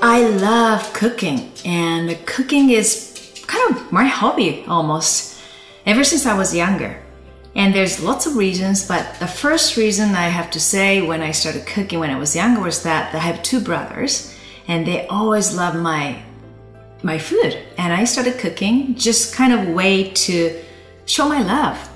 I love cooking, and cooking is kind of my hobby almost ever since I was younger. And there's lots of reasons, but the first reason I have to say when I started cooking when I was younger was that I have two brothers and they always loved my food. And I started cooking just kind of a way to show my love.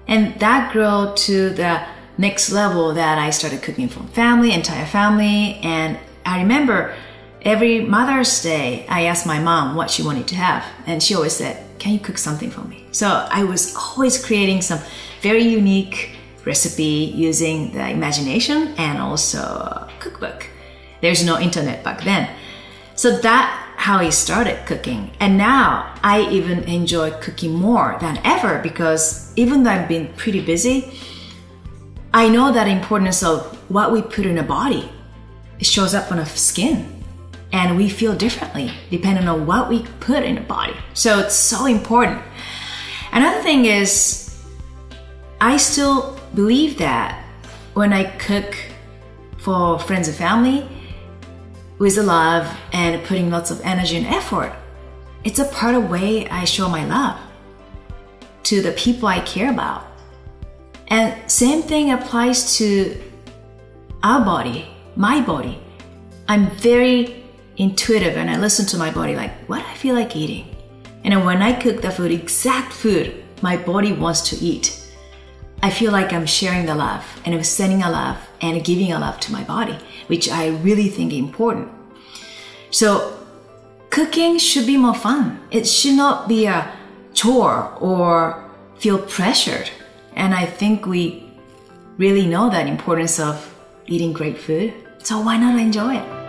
And that grew to the next level that I started cooking for entire family. And I remember every Mother's Day, I asked my mom what she wanted to have. And she always said, can you cook something for me? So I was always creating some very unique recipe using the imagination and also a cookbook. There's no internet back then. So that's how I started cooking. And now I even enjoy cooking more than ever because even though I've been pretty busy, I know that importance of what we put in a body. It shows up on our skin. And we feel differently depending on what we put in the body. So it's so important. Another thing is, I still believe that when I cook for friends and family with love and putting lots of energy and effort, it's a part of the way I show my love to the people I care about. And same thing applies to our body, my body. I'm very intuitive and I listen to my body like what I feel like eating. And when I cook the food, exact food my body wants to eat, I feel like I'm sharing the love and I'm sending a love and giving a love to my body, which I really think is important. So cooking should be more fun. It should not be a chore or feel pressured. And I think we really know that importance of eating great food. So why not enjoy it?